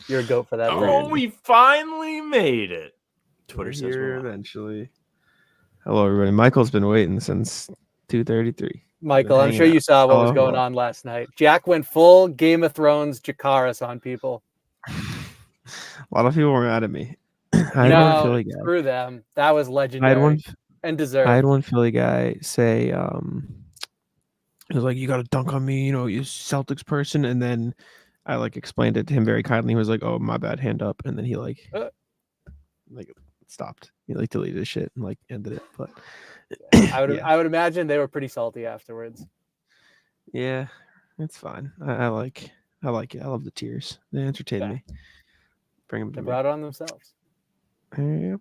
You're a goat for that. Oh, we finally made it. Twitter says here eventually. Hello, everybody. Michael's been waiting since 2:33. Michael, I'm sure you saw what was going on last night. Jack went full Game of Thrones Jakaris on people. A lot of people were mad at me. No, screw them. That was legendary and deserved. I had one Philly guy say, he was like, "You got to dunk on me, you Celtics person." And then I explained it to him very kindly. He was like, "Oh, my bad, hand up." And then he stopped. He deleted his shit and ended it. But I would imagine they were pretty salty afterwards. Yeah, it's fine. I like it. I love the tears. They entertain me. Bring them to me. They brought it on themselves. Yeah,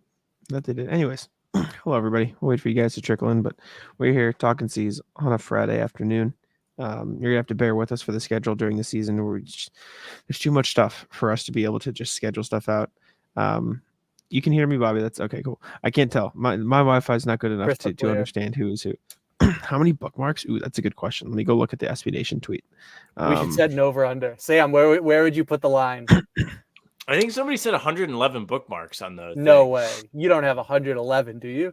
that they did. Anyways, hello everybody. We'll wait for you guys to trickle in, but we're here talking C's on a Friday afternoon. You're gonna have to bear with us for the schedule during the season. There's too much stuff for us to be able to just schedule stuff out. You can hear me, Bobby. That's okay. Cool. I can't tell. My Wi-Fi is not good enough to understand who is who. How many bookmarks? Ooh, that's a good question. Let me go look at the SB Nation tweet. We should set an over/under. Sam, where would you put the line? I think somebody said 111 bookmarks on those. No way. You don't have 111, do you?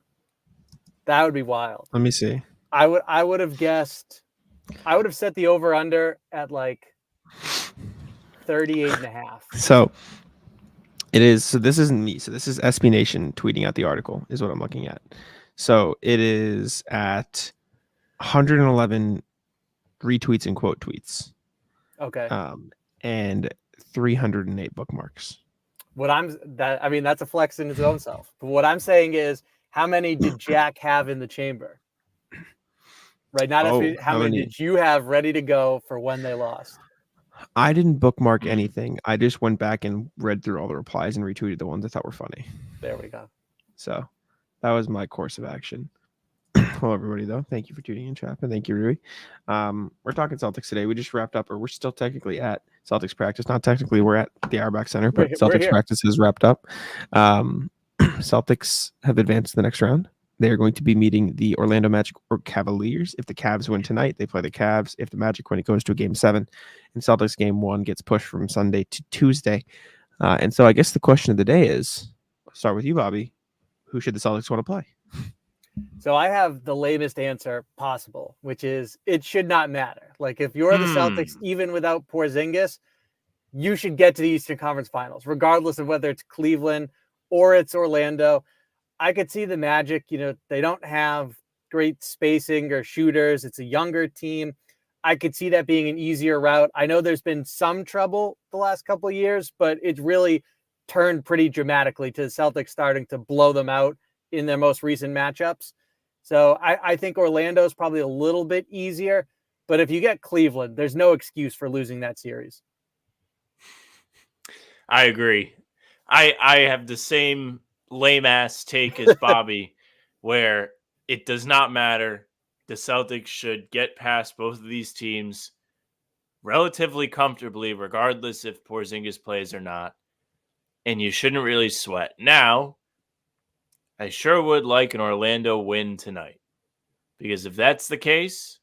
That would be wild. Let me see. I would have guessed. I would have set the over/under at 38.5. So it is. So this isn't me. So this is SB Nation tweeting out the article. Is what I'm looking at. So it is at 111 retweets and quote tweets. Okay. And 308 bookmarks. That's a flex in its own self. But what I'm saying is, how many did Jack have in the chamber? Right. How many did you have ready to go for when they lost? I didn't bookmark anything. I just went back and read through all the replies and retweeted the ones I thought were funny. There we go. So that was my course of action. Hello, everybody, though. Thank you for tuning in, Chap, and thank you, Rui. We're talking Celtics today. We just wrapped up, or we're still technically at Celtics practice. Not technically, we're at the Auerbach Center, but Celtics practice is wrapped up. Celtics have advanced to the next round. They are going to be meeting the Orlando Magic or Cavaliers. If the Cavs win tonight, they play the Cavs. If the Magic win, it goes to a Game 7. And Celtics Game 1 gets pushed from Sunday to Tuesday. And so I guess the question of the day is, I'll start with you, Bobby. Who should the Celtics want to play? So I have the lamest answer possible, which is it should not matter. If you're the Celtics, even without Porzingis, you should get to the Eastern Conference Finals, regardless of whether it's Cleveland or it's Orlando. I could see the Magic, they don't have great spacing or shooters. It's a younger team. I could see that being an easier route. I know there's been some trouble the last couple of years, but it's really turned pretty dramatically to the Celtics starting to blow them out in their most recent matchups. So I think Orlando is probably a little bit easier, but if you get Cleveland, there's no excuse for losing that series. I agree. I have the same lame ass take as Bobby, where it does not matter. The Celtics should get past both of these teams relatively comfortably, regardless if Porzingis plays or not. And you shouldn't really sweat. Now, I sure would like an Orlando win tonight. Because if that's the case,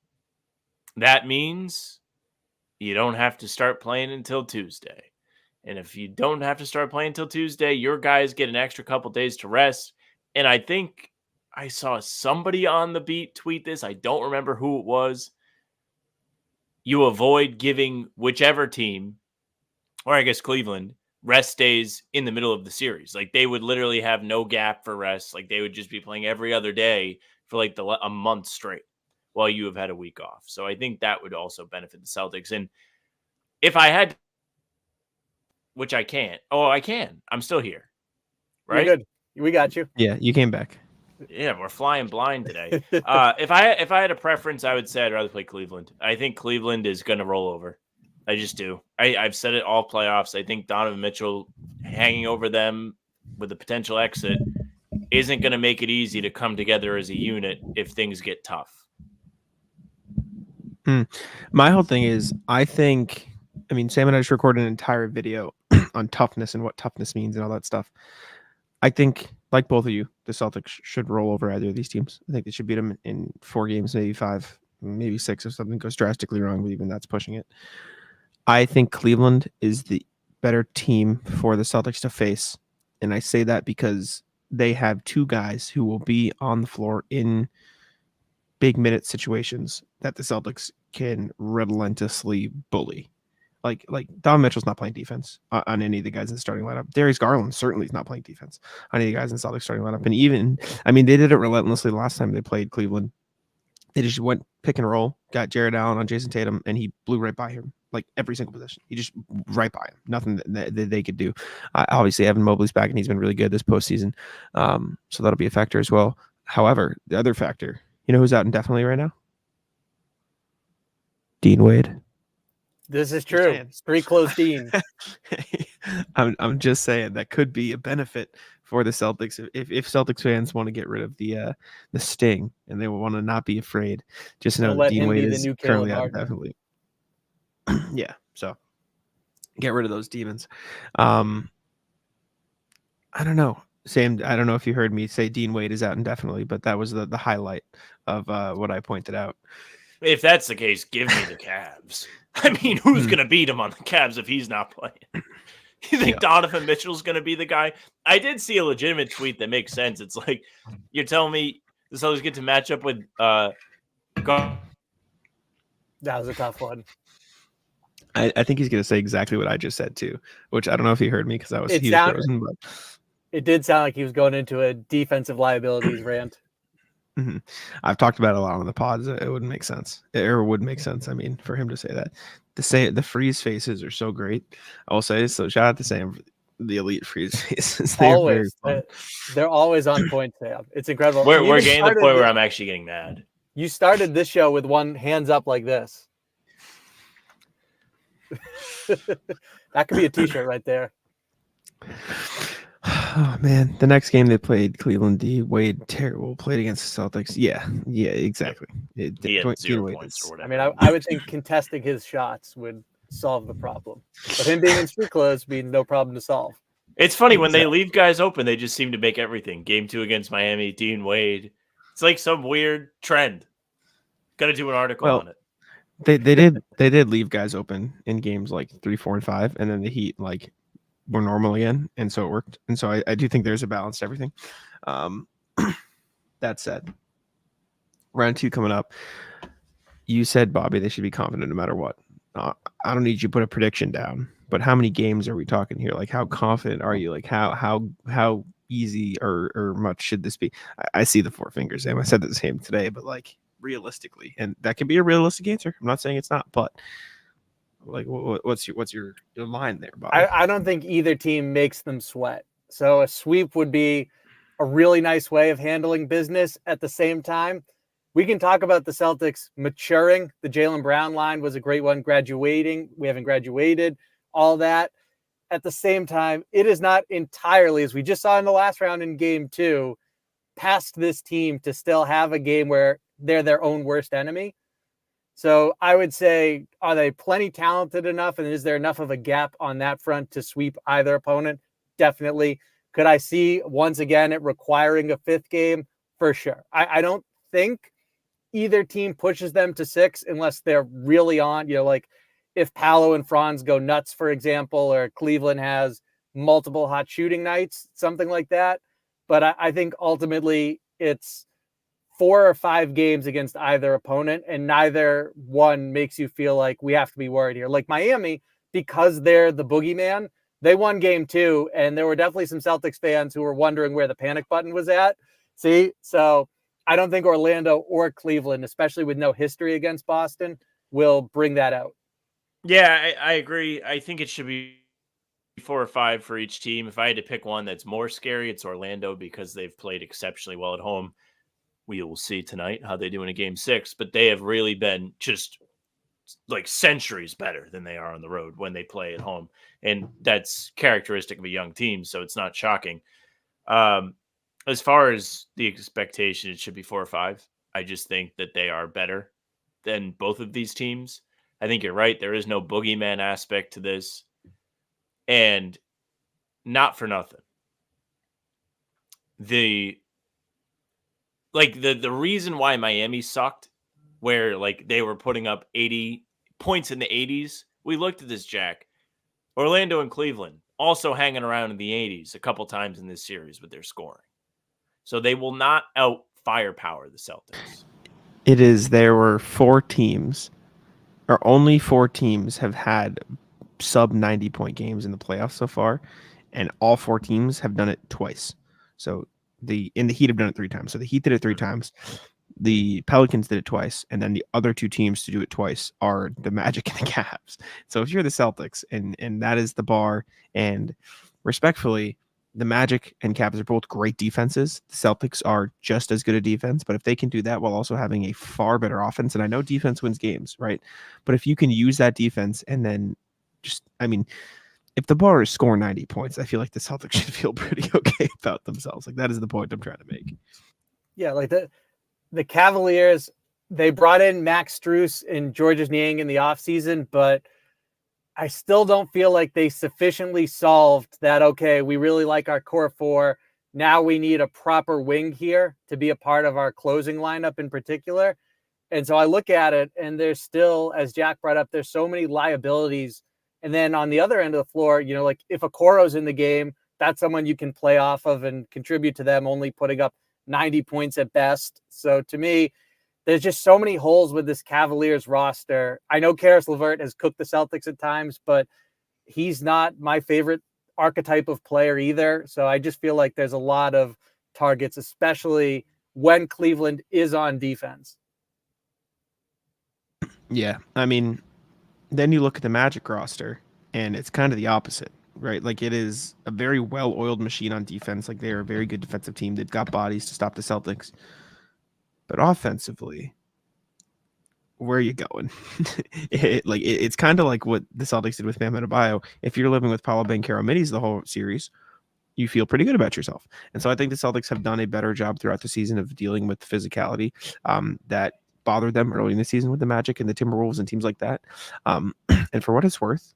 that means you don't have to start playing until Tuesday. And if you don't have to start playing until Tuesday, your guys get an extra couple days to rest. And I think I saw somebody on the beat tweet this. I don't remember who it was. You avoid giving whichever team, or I guess Cleveland, rest days in the middle of the series. They would literally have no gap for rest. They would just be playing every other day for a month straight while you have had a week off. So I think that would also benefit the Celtics. And if I had, which I can't. Oh, I can. I'm still here. Right? You're good. We got you. Yeah, you came back. Yeah, we're flying blind today. If I had a preference, I would say I'd rather play Cleveland. I think Cleveland is going to roll over. I just do. I've said it all playoffs. I think Donovan Mitchell hanging over them with a potential exit isn't going to make it easy to come together as a unit if things get tough. My whole thing is, Sam and I just recorded an entire video on toughness and what toughness means and all that stuff. I think, like both of you, the Celtics should roll over either of these teams. I think they should beat them in 4 games, maybe 5, maybe 6 if something goes drastically wrong, but even that's pushing it. I think Cleveland is the better team for the Celtics to face. And I say that because they have two guys who will be on the floor in big minute situations that the Celtics can relentlessly bully. Like Don Mitchell's not playing defense on any of the guys in the starting lineup. Darius Garland certainly is not playing defense on any of the guys in the Celtics starting lineup. And even, I mean, they did it relentlessly the last time they played Cleveland. They just went pick and roll, got Jared Allen on Jason Tatum, and he blew right by him, like every single possession. He just right by him. Nothing that they could do. Obviously, Evan Mobley's back, and he's been really good this postseason. So that'll be a factor as well. However, the other factor, you know who's out indefinitely right now? Dean Wade. This is true. Street close Dean. I'm just saying that could be a benefit for the Celtics if Celtics fans want to get rid of the sting and they want to not be afraid. Just know that Dean Wade is currently out indefinitely. Yeah, so get rid of those demons. I don't know. Sam, I don't know if you heard me say Dean Wade is out indefinitely, but that was the highlight of what I pointed out. If that's the case, give me the Cavs. I mean, who's going to beat him on the Cavs if he's not playing? You think Donovan Mitchell's going to be the guy? I did see a legitimate tweet that makes sense. It's like, you're telling me the Celtics get to match up with That was a tough one. I think he's going to say exactly what I just said too, which I don't know if he heard me because he was frozen. But it did sound like he was going into a defensive liabilities rant. Mm-hmm. I've talked about it a lot on the pods. It wouldn't make sense. It would make sense. I mean, for him to say that. The freeze faces are so great. I will say so. Shout out to Sam for the elite freeze faces. They're always on point, Sam. It's incredible. We're getting to the point where I'm actually getting mad. You started this show with one hands up like this. That could be a T-shirt right there. Oh man, the next game they played, Cleveland D. Wade terrible played against the Celtics. Yeah, exactly. He had 0 points or whatever. I mean, I would think contesting his shots would solve the problem, but him being in street clothes means no problem to solve. It's funny when they leave guys open, they just seem to make everything. Game 2 against Miami, Dean Wade. It's like some weird trend. Got to do an article on it. They did leave guys open in games like 3, 4, and 5, and then the Heat like were normal again, and so it worked. And so I do think there's a balance to everything. That said, round 2 coming up. You said, Bobby, they should be confident no matter what. I don't need you to put a prediction down, but how many games are we talking here? Like, how confident are you? Like, how easy or much should this be? I see the 4 fingers, Sam. I said the same today, but like realistically, and that can be a realistic answer. I'm not saying it's not, but like, what's your line there, Bobby? I don't think either team makes them sweat. So a sweep would be a really nice way of handling business. At the same time, we can talk about the Celtics maturing. The Jaylen Brown line was a great one. Graduating. We haven't graduated. All that. At the same time, it is not entirely, as we just saw in the last round in game 2, past this team to still have a game where they're their own worst enemy. So I would say, are they plenty talented enough? And is there enough of a gap on that front to sweep either opponent? Definitely. Could I see once again it requiring a 5th game? For sure. I don't think either team pushes them to 6 unless they're really on, like if Paolo and Franz go nuts, for example, or Cleveland has multiple hot shooting nights, something like that. But I think ultimately it's 4 or 5 games against either opponent, and neither one makes you feel like we have to be worried here. Like Miami, because they're the boogeyman, they won game 2, and there were definitely some Celtics fans who were wondering where the panic button was at. See? So I don't think Orlando or Cleveland, especially with no history against Boston, will bring that out. Yeah, I agree. I think it should be 4 or 5 for each team. If I had to pick one that's more scary, it's Orlando because they've played exceptionally well at home. We will see tonight how they do in a game 6, but they have really been just like centuries better than they are on the road when they play at home. And that's characteristic of a young team, so it's not shocking. As far as the expectation, it should be 4 or 5. I just think that they are better than both of these teams. I think you're right. There is no boogeyman aspect to this. And not for nothing. The reason why Miami sucked, where like they were putting up 80 points in the 80s, we looked at this, Jack. Orlando and Cleveland also hanging around in the 80s a couple times in this series with their scoring. So they will not out firepower the Celtics. It is, there were 4 teams, or only 4 teams have had sub 90-point games in the playoffs so far, and all 4 teams have done it twice. So the Heat have done it 3 times. So the Heat did it 3 times. The Pelicans did it twice, and then the other 2 teams to do it twice are the Magic and the Cavs. So if you're the Celtics, and that is the bar, and respectfully, the Magic and Cavs are both great defenses. The Celtics are just as good a defense, but if they can do that while also having a far better offense, and I know defense wins games, right? But if you can use that defense and then just, I mean, if the bar is scoring 90 points, I feel like the Celtics should feel pretty okay about themselves. Like, that is the point I'm trying to make. Yeah, like the Cavaliers, they brought in Max Strus and Georges Niang in the offseason, but I still don't feel like they sufficiently solved that, okay, we really like our core 4. Now we need a proper wing here to be a part of our closing lineup in particular. And so I look at it, and there's still, as Jack brought up, there's so many liabilities. And then on the other end of the floor, like if Okoro's in the game, that's someone you can play off of and contribute to them only putting up 90 points at best. So to me, there's just so many holes with this Cavaliers roster. I know Karis LeVert has cooked the Celtics at times, but he's not my favorite archetype of player either. So I just feel like there's a lot of targets, especially when Cleveland is on defense. Yeah, I mean, then you look at the Magic roster, and it's kind of the opposite, right? Like, it is a very well-oiled machine on defense. Like, they're a very good defensive team. They've got bodies to stop the Celtics. But offensively, where are you going? It's kind of like what the Celtics did with Bam Adebayo. If you're living with Paolo Banchero middies the whole series, you feel pretty good about yourself. And so I think the Celtics have done a better job throughout the season of dealing with physicality that bothered them early in the season with the Magic and the Timberwolves and teams like that. And for what it's worth,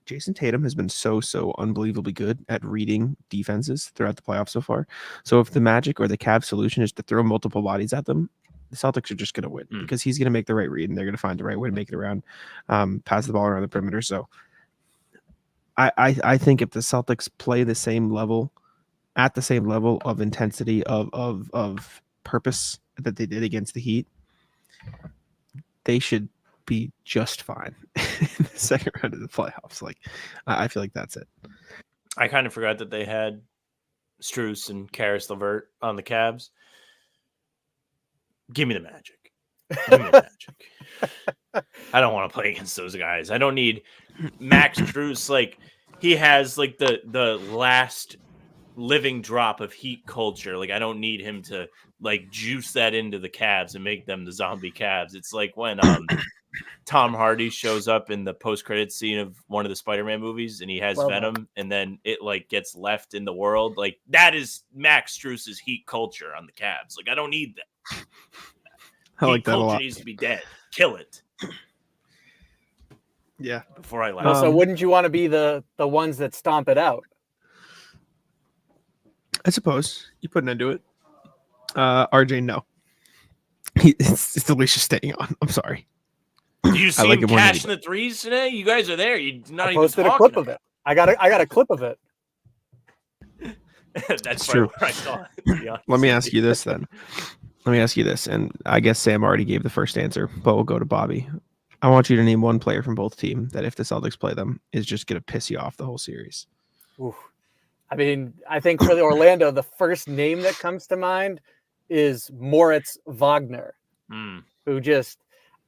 Jason Tatum has been so unbelievably good at reading defenses throughout the playoffs so far. So if the Magic or the Cavs solution is to throw multiple bodies at them, the Celtics are just going to win because he's going to make the right read and they're going to find the right way to make it around, pass the ball around the perimeter. So I think if the Celtics play the same level, at the same level of intensity of purpose that they did against the Heat, they should be just fine in the second round of the playoffs. Like, I feel like that's it. I kind of forgot that they had Strus and Karis LeVert on the Cavs. Give me the Magic. Give me the Magic. I don't want to play against those guys. I don't need Max Strus. Like, he has like the last living drop of Heat culture. Like, I don't need him to like juice that into the Cavs and make them the zombie Cavs. It's like when Tom Hardy shows up in the post-credits scene of one of the Spider-Man movies and he has Venom and then it like gets left in the world. Like, that is Max Strus's Heat culture on the Cavs. Like, I don't need that. I like that a lot. Needs to be dead. Kill it. Yeah. Before I laugh. So wouldn't you want to be the ones that stomp it out? I suppose you put an end to it. RJ, no. It's Alicia staying on. I'm sorry. Do you see him cashing the threes today? You guys are there. You're not I even posted a clip of it. I got a clip of it. That's true. Where I saw it, Let me ask you this then. Let me ask you this, and I guess Sam already gave the first answer, but we'll go to Bobby. I want you to name one player from both teams that if the Celtics play them is just going to piss you off the whole series. Oof. I mean, I think for the Orlando, the first name that comes to mind is Moritz Wagner, who just,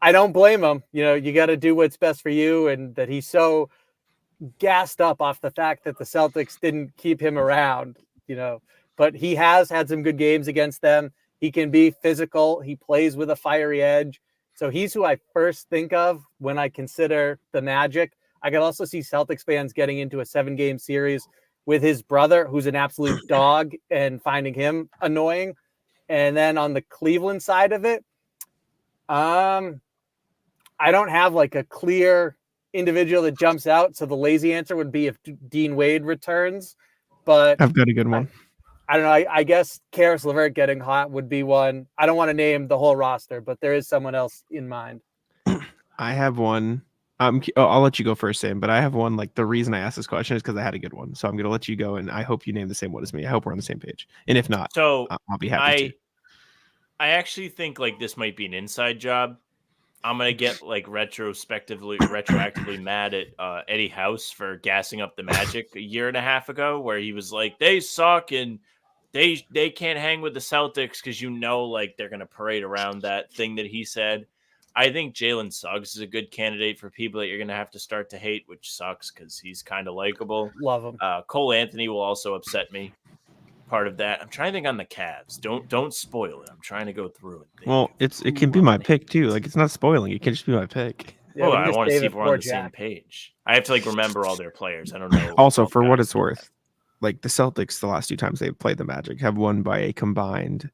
I don't blame him. You got to do what's best for you, and that he's so gassed up off the fact that the Celtics didn't keep him around, but he has had some good games against them. He can be physical. He plays with a fiery edge. So he's who I first think of when I consider the Magic. I could also see Celtics fans getting into a 7-game series with his brother, who's an absolute dog, and finding him annoying. And then on the Cleveland side of it, I don't have like a clear individual that jumps out. So the lazy answer would be if Dean Wade returns. But I've got a good one. I don't know. I guess Karis LeVert getting hot would be one. I don't want to name the whole roster, but there is someone else in mind. I have one I'll let you go first, Sam. But I have one. Like the reason I asked this question is because I had a good one. So I'm gonna let you go, and I hope you name the same one as me. I hope we're on the same page. And if not, So I'll be happy to. I actually think like this might be an inside job. I'm gonna get like retroactively mad at Eddie House for gassing up the Magic a year and a half ago, where he was like, "They suck and they can't hang with the Celtics," because like they're gonna parade around that thing that he said. I think Jalen Suggs is a good candidate for people that you're gonna have to start to hate, which sucks because he's kind of likable. Love him. Cole Anthony will also upset me. Part of that. I'm trying to think on the Cavs. Don't spoil it. I'm trying to go through it. Well, it can be my pick too. Like it's not spoiling. It can just be my pick. Yeah, I want to see if we're on the same page. I have to like remember all their players. I don't know. Also, for what it's worth, like the Celtics, the last 2 times they've played the Magic have won by a combined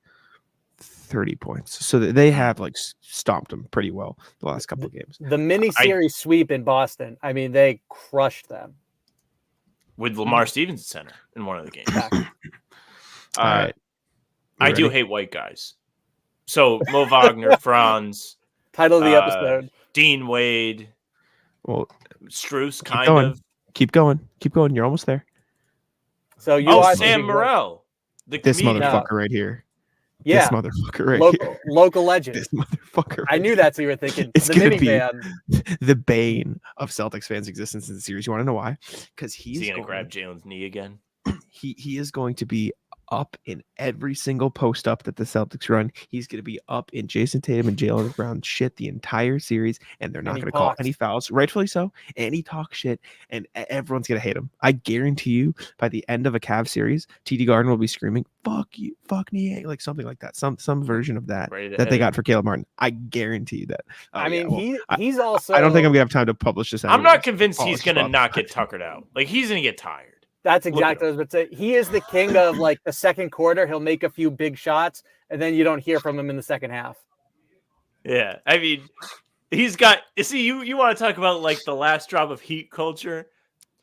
30 points. So they have like stomped them pretty well the last couple of games. The mini series sweep in Boston. I mean, they crushed them with Lamar Stevens at center in one of the games. All right. I do hate white guys. So Mo Wagner, Franz, title of the episode, Dean Wade, Strus, of. Keep going. You're almost there. So you Sam Morrell, this motherfucker right here. Yeah, this motherfucker right here. Local legend. This motherfucker. I knew that's what you were thinking. It's the gonna be minivan. the bane of Celtics fans' existence in the series. You want to know why? Because he's going to grab Jalen's knee again. He is going to be up in every single post up that the Celtics run. He's going to be up in Jason Tatum and Jaylen Brown shit the entire series, and they're not going to call any fouls, rightfully so. And he talks shit, and everyone's going to hate him. I guarantee you, by the end of a Cavs series, TD Garden will be screaming, "Fuck you, fuck me," like something like that, some version of that they got for Caleb Martin. I guarantee you that. He's also. I don't think I'm going to have time to publish this. I'm not convinced he's going to not get tuckered out. Like he's going to get tired. That's exactly what I was about to say. He is the king of like the second quarter. He'll make a few big shots, and then you don't hear from him in the second half. Yeah, I mean, he's got. See, you want to talk about like the last drop of heat culture?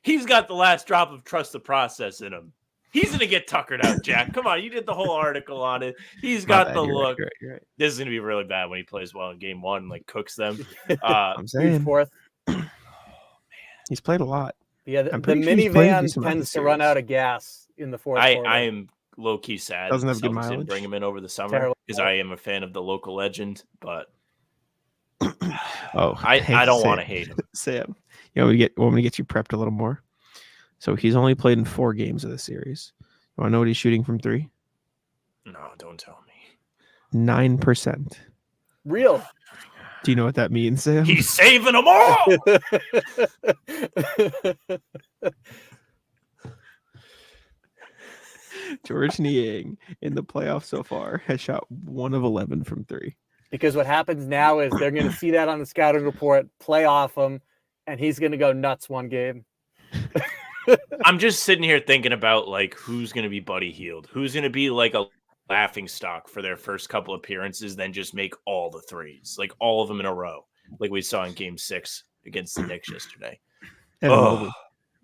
He's got the last drop of trust the process in him. He's gonna get tuckered out, Jack. Come on, you did the whole article on it. He's got the look. You're right. This is gonna be really bad when he plays well in game 1, like cooks them. I'm saying fourth. He's played a lot. Yeah, the minivan tends to run out of gas in the fourth quarter. I am low-key sad. Doesn't have good Celtics mileage. didn't bring him in over the summer because I am a fan of the local legend, but I don't want to hate him. Sam, want me to get you prepped a little more? So he's only played in 4 games of the series. You want to know what he's shooting from 3? No, don't tell me. 9%. Real. Do you know what that means, Sam? He's saving them all. George Niang in the playoffs so far has shot 1 of 11 from 3. Because what happens now is they're going to see that on the scouting report, play off him, and he's going to go nuts one game. I'm just sitting here thinking about like who's going to be Buddy Hield, who's going to be like a laughing stock for their first couple appearances, then just make all the threes, like all of them in a row, like we saw in Game 6 against the Knicks yesterday. Mobley.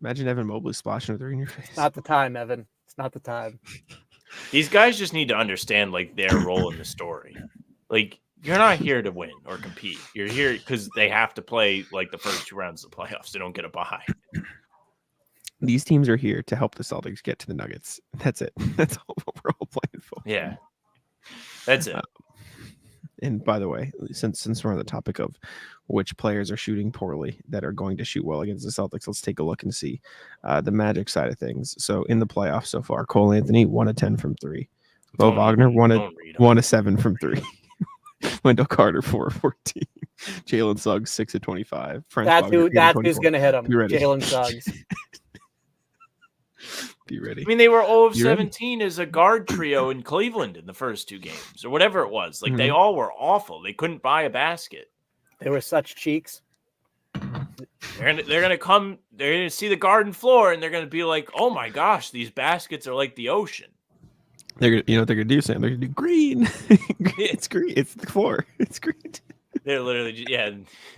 Imagine Evan Mobley splashing a 3 in your face. It's not the time, Evan. It's not the time. These guys just need to understand like their role in the story. Like you're not here to win or compete. You're here because they have to play like the first 2 rounds of the playoffs. They don't get a bye. These teams are here to help the Celtics get to the Nuggets. That's it. That's all what we're all playing for. Yeah, that's it. And by the way, since we're on the topic of which players are shooting poorly that are going to shoot well against the Celtics, let's take a look and see the Magic side of things. So in the playoffs so far, Cole Anthony 1 of 10 from 3. Bo Wagner 1 of 7 from 3. Wendell Carter 4 of 14. Jalen Suggs 6 of 25. That's who's going to hit him. Jalen Suggs. Be ready. I mean, they were 0 of 17 as a guard trio in Cleveland in the first 2 games or whatever it was. Like they all were awful. They couldn't buy a basket. They were such cheeks. They're gonna come. They're gonna see the garden floor and they're gonna be like, "Oh my gosh, these baskets are like the ocean." They're what they're gonna do, Sam. They're gonna do green. It's green. It's the floor. It's green. They're literally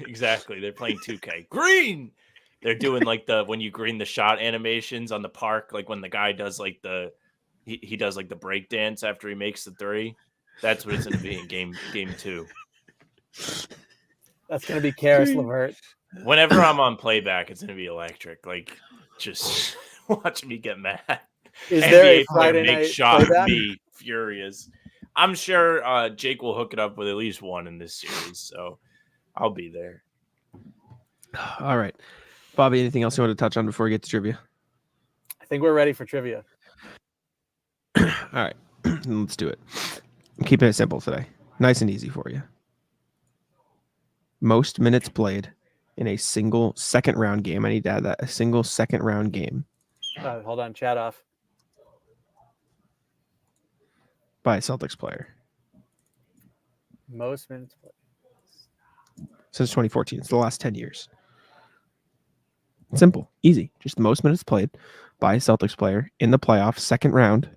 exactly. They're playing 2K. Green. They're doing like when you green the shot animations on the park, like when the guy does like he does like the break dance after he makes the 3. That's what it's going to be in game 2. That's going to be Karis LeVert. Whenever I'm on playback, it's gonna be electric. Like, just watching me get mad. Is there a NBA player Friday make night shot playback? me furious. I'm sure Jake will hook it up with at least one in this series, so I'll be there. All right. Bobby, anything else you want to touch on before we get to trivia? I think we're ready for trivia. All right. Let's do it. I'm keeping it simple today. Nice and easy for you. Most minutes played in a single second round game. I need to add that. A single second round game Hold on, chat off. by a Celtics player Most minutes played. since 2014. It's the last 10 years. Simple, easy. Just the most minutes played by a Celtics player in the playoffs, second round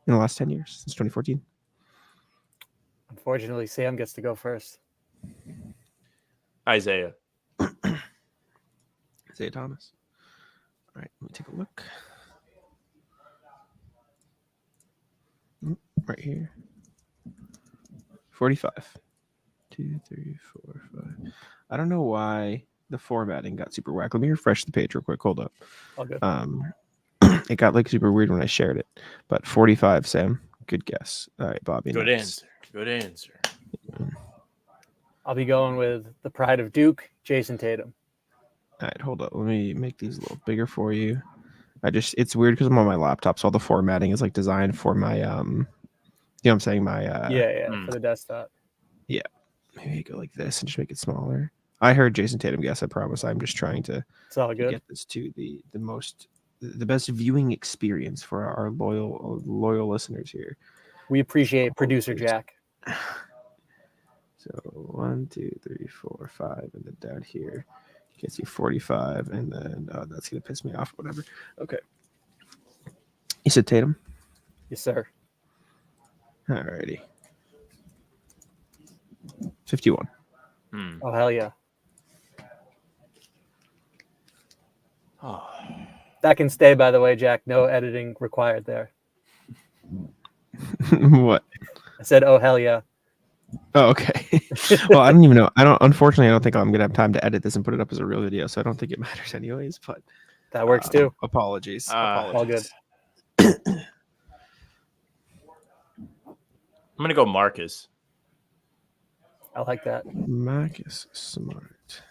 in the last 10 years since 2014. Unfortunately, Sam gets to go first. Isaiah. Isaiah Thomas. All right, let me take a look. Right here. 45. 2, 3, 4, 5. I don't know why the formatting got super whack. Let me refresh the page real quick. Hold up. All good. It got like super weird when I shared it. But 45, Sam. Good guess. All right, Bobby. Good next. answer. Good answer. I'll be going with the pride of Duke, Jason Tatum. All right, hold up. Let me make these a little bigger for you. It's weird because I'm on my laptop, so all the formatting is like designed for my you know what I'm saying? My For the desktop. maybe go like this and just make it smaller. I heard Jason Tatum guess, I promise. I'm just trying to It's all good. get this to the best viewing experience for our loyal listeners here. We appreciate producer Jack. So 1, 2, 3, 4, 5, and then down here gets you 45, and then that's gonna piss me off. Whatever. Okay. You said Tatum? Yes, sir. Alrighty. 51. Oh, hell yeah. Oh. That can stay, by the way, Jack. No editing required there. What? I said, oh, hell yeah. Oh, okay. Well, I don't even know. Unfortunately, I don't think I'm gonna have time to edit this and put it up as a real video, so I don't think it matters anyways. But That works too. Apologies. All good. I'm gonna go Marcus. I like that. Marcus Smart.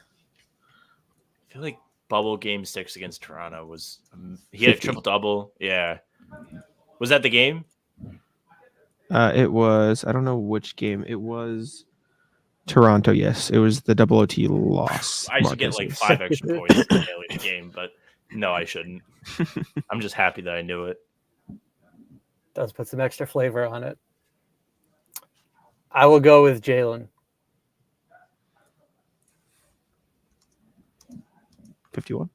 I feel like bubble game 6 against Toronto was he had a 50. triple double. Yeah. Was that the game? It was. I don't know which game. It was Toronto. Yes, it was the double OT loss. I should get like 5 extra points for nailing the game, but no, I shouldn't. I'm just happy that I knew it. Does put some extra flavor on it. I will go with Jalen. 51.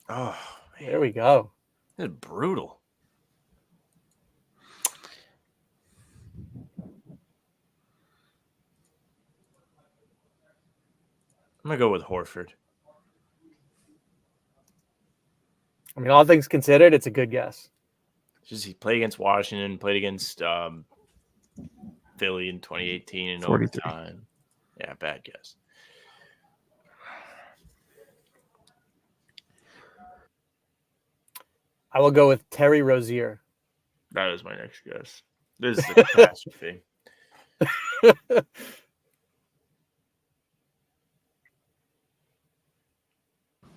Oh, man. There we go. This is brutal. I'm gonna go with Horford. I mean, all things considered, it's a good guess. Just he played against Washington, played against Philly in 2018 in 43. overtime. Yeah, bad guess. I will go with Terry Rozier. That is my next guess. This is a catastrophe.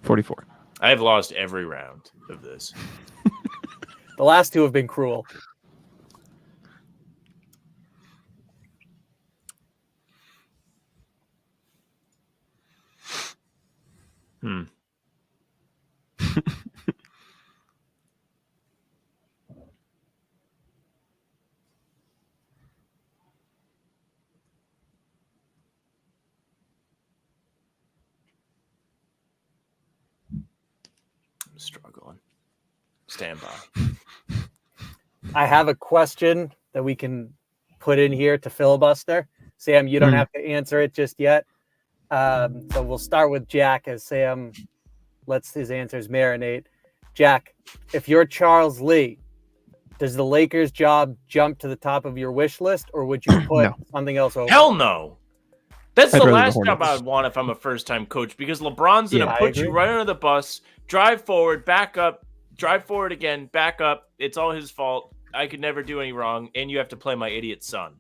44. I have lost every round of this. The last two have been cruel. I'm struggling. Stand by. I have a question that we can put in here to filibuster. Sam, you don't have to answer it just yet. So we'll start with Jack as Sam lets his answers marinate. Jack, if you're Charles Lee, does the Lakers job jump to the top of your wish list, or would you put something else over? Hell no. That's I'd the rather the last job Hornets. I would want if I'm a first-time coach, because LeBron's going Yeah, to I put you agree. right under the bus, drive forward, back up, drive forward again, back up. It's all his fault. I could never do any wrong, and you have to play my idiot son.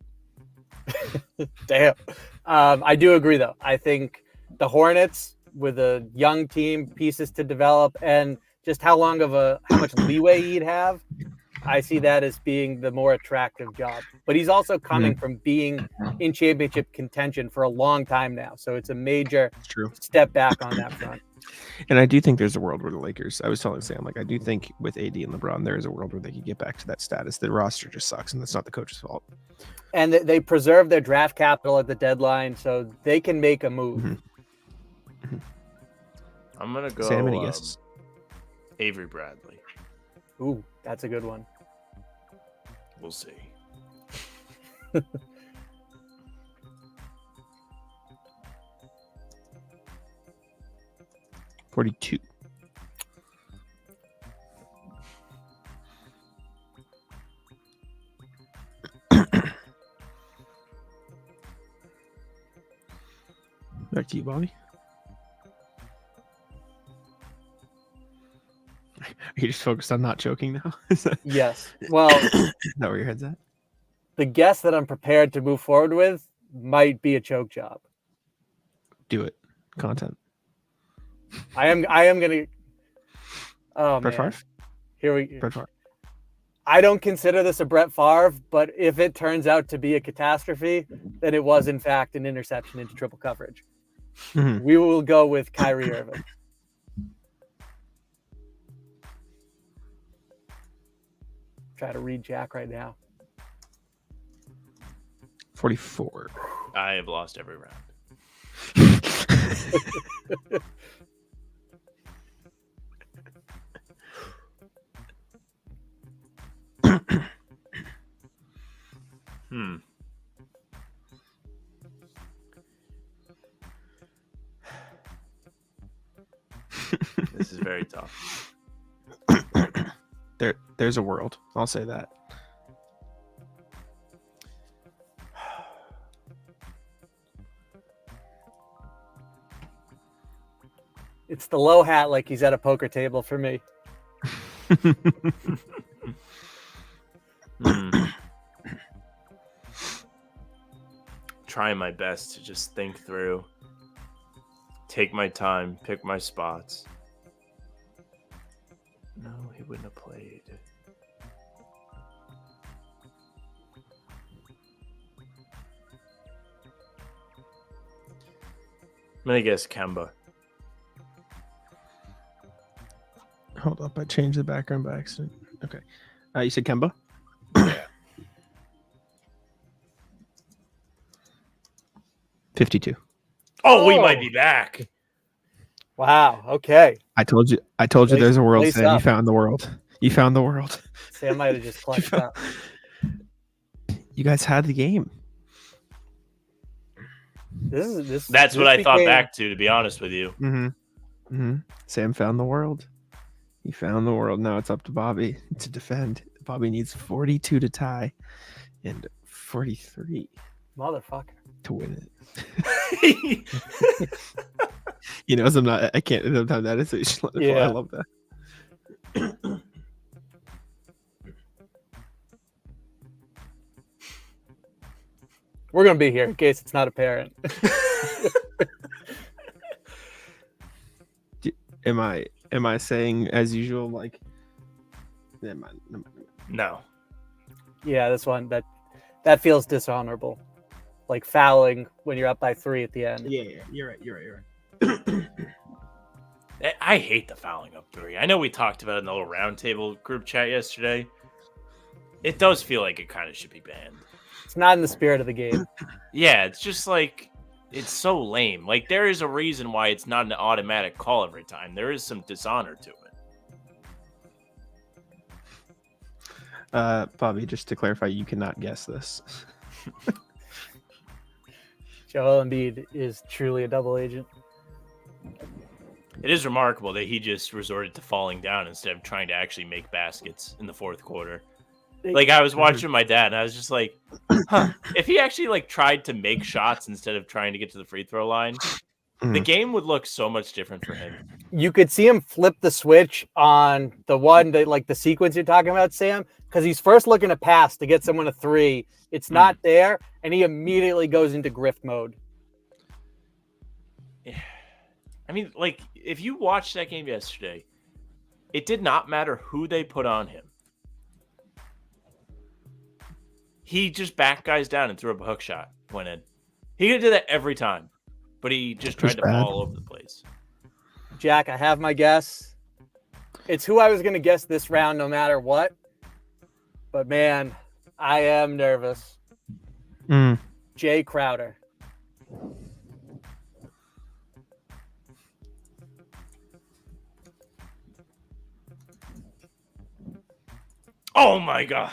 Damn. I do agree, though. I think the Hornets, with a young team, pieces to develop, and just how much leeway he'd have, I see that as being the more attractive job. But he's also coming from being in championship contention for a long time now, so it's a major It's true. step back on that front. And I do think there's a world where the Lakers, I was telling Sam, like, I do think with AD and LeBron, there is a world where they could get back to that status. The roster just sucks, and that's not the coach's fault. And they preserve their draft capital at the deadline, so they can make a move. I'm going to go Sam, any guesses? Avery Bradley. Ooh, that's a good one. We'll see. 42. Back to you, Bobby. Are you just focused on not choking now? Is that Yes. Well, where your head's at? the guess that I'm prepared to move forward with might be a choke job. Do it. Content. I am gonna. Oh Brett man, Favre? here we. Brett Favre. I don't consider this a Brett Favre, but if it turns out to be a catastrophe, then it was in fact an interception into triple coverage. Mhm. We will go with Kyrie Irving. Try to read Jack right now. 44. I have lost every round. This is very tough. There's a world. I'll say that. It's the low hat like he's at a poker table for me. Trying my best to just think through, take my time, pick my spots. No, he wouldn't have played. I'm gonna guess Kemba. Hold up. I changed the background by accident. Okay. You said Kemba? Yeah. 52. Oh, we might be back. Wow. Okay. I told you there's a world, Sam. You found the world. You found the world. Sam might have just clutched up. You guys had the game. That's what I thought back to be honest with you. Sam found the world. He found the world. Now it's up to Bobby to defend. Bobby needs 42 to tie and 43 Motherfucker. to win it. You know, I can't sometimes that is I love that. We're gonna be here in case it's not apparent. Am I saying as usual like No. Yeah, this one that feels dishonorable. Like fouling when you're up by 3 at the end. Yeah, you're right. I hate the fouling up 3. I know we talked about it in the little roundtable group chat yesterday. It does feel like it kind of should be banned. It's not in the spirit of the game. Yeah, it's just like, it's so lame. Like, there is a reason why it's not an automatic call every time. There is some dishonor to it. Bobby, just to clarify, you cannot guess this. Joel Embiid is truly a double agent. It is remarkable that he just resorted to falling down instead of trying to actually make baskets in the fourth quarter. Like I was watching my dad, and I was just like, "Huh." If he actually like tried to make shots instead of trying to get to the free throw line, the game would look so much different for him. You could see him flip the switch on the one that like the sequence you're talking about, Sam, because he's first looking to pass to get someone a three. It's not there, and he immediately goes into grift mode. Yeah. I mean, like if you watched that game yesterday, it did not matter who they put on him. He just backed guys down and threw up a hook shot, went in. He could do that every time, but he just tried to fall all over the place. Jack, I have my guess. It's who I was going to guess this round no matter what. But man, I am nervous. Jay Crowder. Oh my god.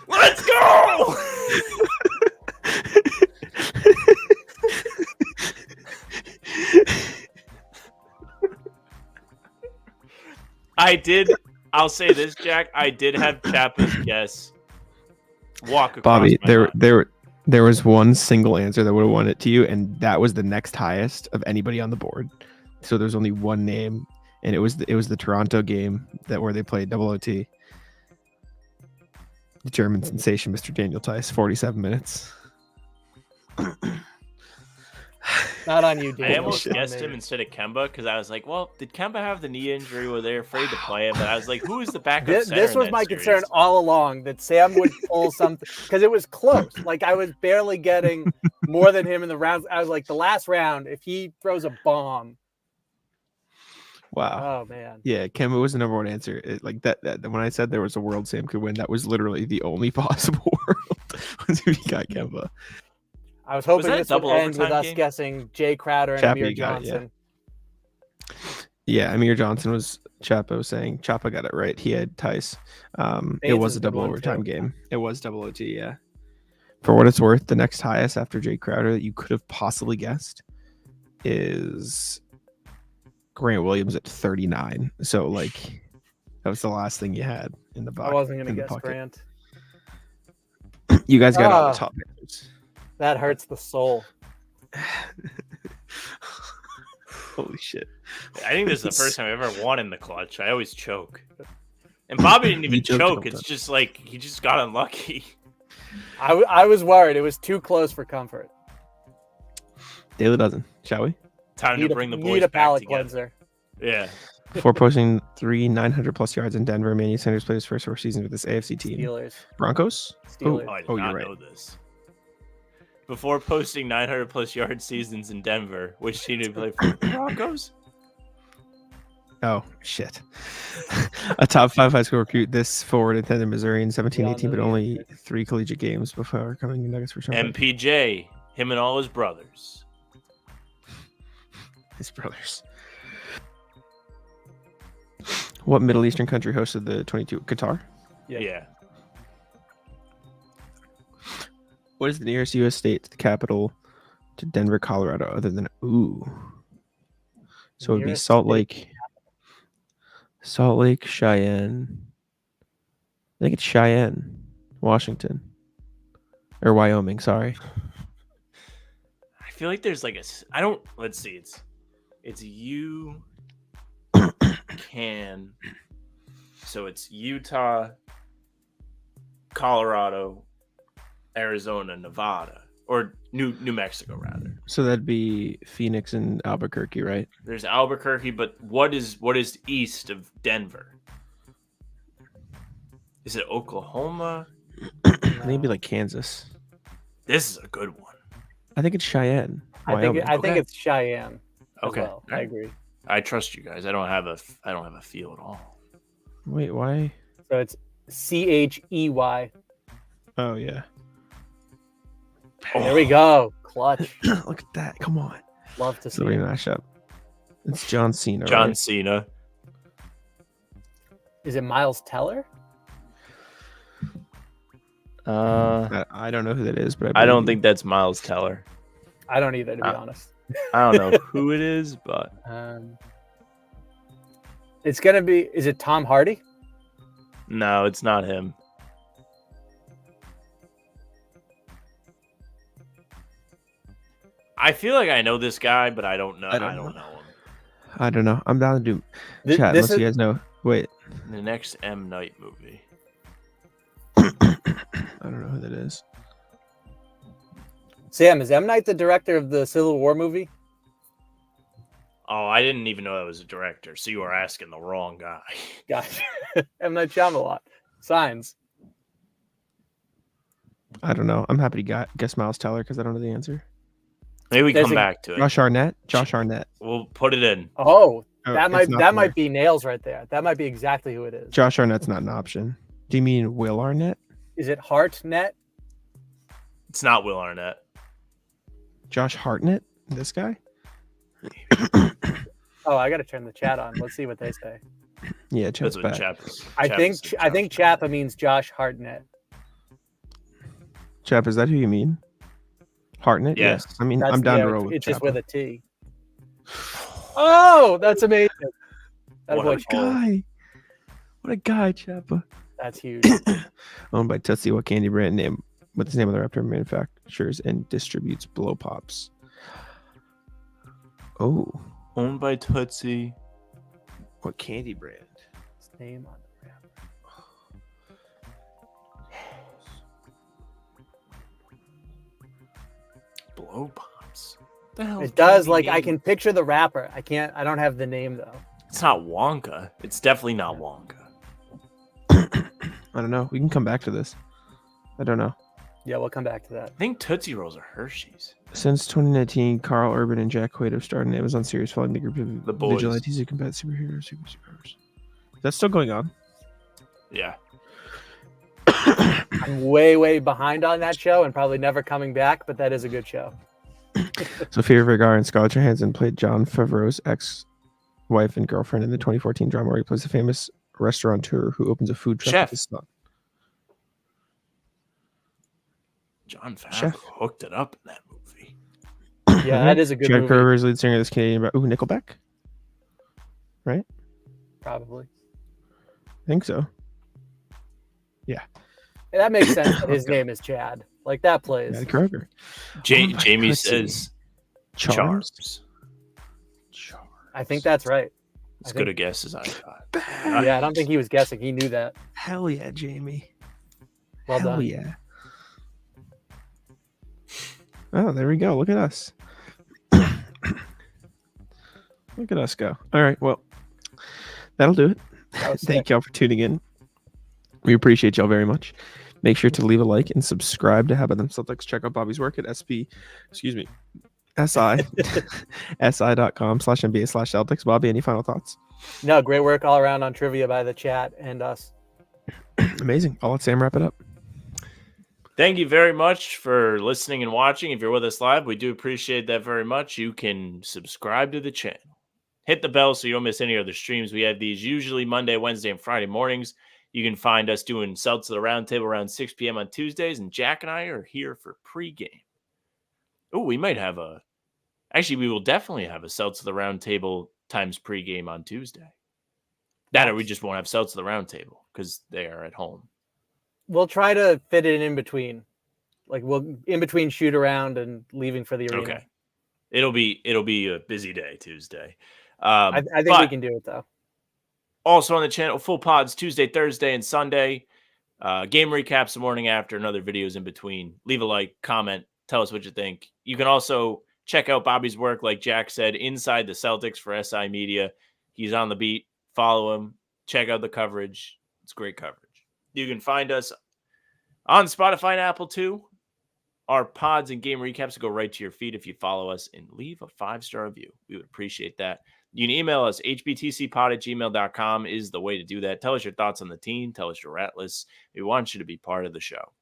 Let's go! I'll say this, Jack. I did have Chapa's guess walk across Bobby, my mind. there was one single answer that would have won it to you, and that was the next highest of anybody on the board. So there's only one name, and it was the Toronto game where they played double OT. The German sensation, Mr. Daniel Tice, 47 minutes. Not on you, Daniel. I almost guessed him instead of Kemba because I was like, well, did Kemba have the knee injury? Were they afraid to play him? But I was like, who is the backup center? This was my concern all along, that Sam would pull something because it was close. Like I was barely getting more than him in the rounds. I was like, the last round, if he throws a bomb. Wow. Oh man. Yeah, Kemba was the number one answer. Like that when I said there was a world Sam could win, that was literally the only possible world was if he got Kemba. I was hoping this would end with us game? guessing Jay Crowder and Amir Johnson. Yeah, Amir Johnson was Chapo was saying. Chapa got it right. He had Tice. It was a double overtime game. It was double OT, yeah. For what it's worth, the next highest after Jay Crowder that you could have possibly guessed is Grant Williams at 39. So like that was the last thing you had in the box. I wasn't gonna guess Grant. You guys got all the top answers. That hurts the soul. Holy shit. I think this is the first time I've ever won in the clutch. I always choke. And Bobby didn't even choke. It's just like he just got unlucky. I was worried. It was too close for comfort. Daily dozen, shall we? Time to bring the boys need a back palate together. cleanser. Yeah. Before posting 3 900+ yards in Denver, Manny Sanders played his first 4 seasons with this AFC team. Steelers. Broncos? Steelers. I did not know this. Before posting 900+ yard seasons in Denver, which team did he play for? Broncos? Oh, shit. A top 5 high school recruit, this forward attended Missouri in 17-18, but only 3 collegiate games before coming to Nuggets for Charlotte. MPJ, him and all his brothers. His brothers. What Middle Eastern country hosted the 22? Qatar? Yeah. What is the nearest U.S. state to the capital to Denver, Colorado, other than So it would be Salt Lake, Cheyenne. I think it's Cheyenne, Washington, or Wyoming. Sorry. I feel like there's like let's see. It's you can. So it's Utah, Colorado, Arizona, Nevada, or New Mexico rather. So that'd be Phoenix and Albuquerque, right? There's Albuquerque, but what is east of Denver? Is it Oklahoma? Maybe like Kansas. This is a good one. I think it's Cheyenne. I think it's Cheyenne. Okay, Well. I agree. I trust you guys. I don't have a feel at all. Wait, why? So it's CHEY. Oh yeah. There we go. Clutch. Look at that. Come on. Love to see Celebrity it. mashup. It's John Cena. John right? Cena. Is it Miles Teller? I don't know who that is, but I don't think that's Miles Teller. I don't either, to be honest. I don't know who it is, but It's gonna be. Is it Tom Hardy? No, it's not him. I feel like I know this guy, but I don't know. I don't know him. I don't know. I'm down to do chat This unless you guys know. Wait. The next M. Night movie. I don't know who that is. Sam, is M. Night the director of the Civil War movie? Oh, I didn't even know that was a director. So you are asking the wrong guy. Gotcha. M. Night Shyamalan. Signs. I don't know. I'm happy to guess Miles Teller because I don't know the answer. Maybe we come back to it. Josh Arnett. Josh Arnett. We'll put it in. Oh, Oh, that it's not might be nails right there. That might be exactly who it is. Josh Arnett's not an option. Do you mean Will Arnett? Is it Hartnett? It's not Will Arnett. Josh Hartnett? This guy? Oh, I got to turn the chat on. Let's see what they say. Yeah, That's Chat's what back. Chap is. I think Chappa means Josh Hartnett. Chap, is that who you mean? Hartnett? Yes. Yeah. I mean, That's I'm down the- to roll with It's just Chappa. with a T. Oh, that's amazing. That What boy a Chappa. Guy. What a guy, Chappa. That's huge. Owned by Tootsie, what candy brand name? What's the name of the Raptor manufactures and distributes Blow Pops? Oh, Owned by Tootsie. what candy brand? His name on the wrapper. Blow Pops. The hell It does. candy Like I name? can picture the wrapper. I don't have the name though. It's not Wonka. It's definitely not Wonka. I don't know. We can come back to this. I don't know. Yeah, we'll come back to that. I think Tootsie Rolls are Hershey's. Since 2019, Carl Urban and Jack Quaid have starred an Amazon series following the group of The Boys. vigilantes who combat superheroes. Superpowers. That's still going on. Yeah. I'm way behind on that show and probably never coming back, but that is a good show. Sofia Vergara and Scarlett Johansson played John Favreau's ex-wife and girlfriend in the 2014 drama where he plays a famous restaurateur who opens a food truck Chef. with his son. John Favreau Chef. hooked it up in that movie. Yeah, that is a good Jack movie. Carver is lead singer of this Canadian band. Ooh, Nickelback? Probably. I think so. And that makes sense. That his name is Chad. Like that plays. Chad Kroger. Jamie Tootsie. says Charms. Charms. I think that's right. As good a guess as I got. Yeah, I don't think he was guessing. He knew that. Hell yeah, Jamie. Well Hell done. yeah. Oh, there we go. Look at us. Look at us go. All right. Well, that'll do it. That was Thank y'all for tuning in. We appreciate y'all very much. Make sure to leave a like and subscribe to How About Them Celtics. Check out Bobby's work at si.com/NBA/Celtics. Bobby, any final thoughts? No, great work all around on trivia by the chat and us. Amazing. I'll let Sam wrap it up. Thank you very much for listening and watching. If you're with us live, we do appreciate that very much. You can subscribe to the channel. Hit the bell so you don't miss any other streams. We have these usually Monday, Wednesday, and Friday mornings. You can find us doing Celtics of the Roundtable around 6 p.m. on Tuesdays, and Jack and I are here for pregame. Oh, we might have we will definitely have a Celtics of the Roundtable times pregame on Tuesday. That or we just won't have Celtics of the Roundtable because they are at home. We'll try to fit it in between. Like we'll in between shoot around and leaving for the arena. Okay. It'll be a busy day Tuesday. I think we can do it though. Also on the channel, full pods Tuesday, Thursday, and Sunday. Game recaps the morning after and other videos in between. Leave a like, comment, tell us what you think. You can also check out Bobby's work, like Jack said, inside the Celtics for SI Media. He's on the beat. Follow him. Check out the coverage. It's great coverage. You can find us on Spotify and Apple too. Our pods and game recaps go right to your feed if you follow us and leave a 5-star review. We would appreciate that. You can email us, hbtcpod@gmail.com is the way to do that. Tell us your thoughts on the team. Tell us your rat list. We want you to be part of the show.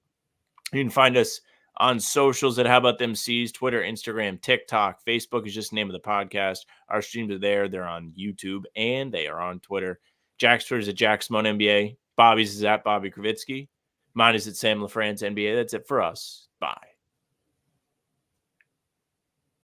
You can find us on socials at How About Them C's, Twitter, Instagram, TikTok. Facebook is just the name of the podcast. Our streams are there. They're on YouTube, and they are on Twitter. Jack's Twitter is at JackSimoneNBA. Bobby's is at Bobby Kravitsky. Mine is at Sam LaFrance NBA. That's it for us. Bye.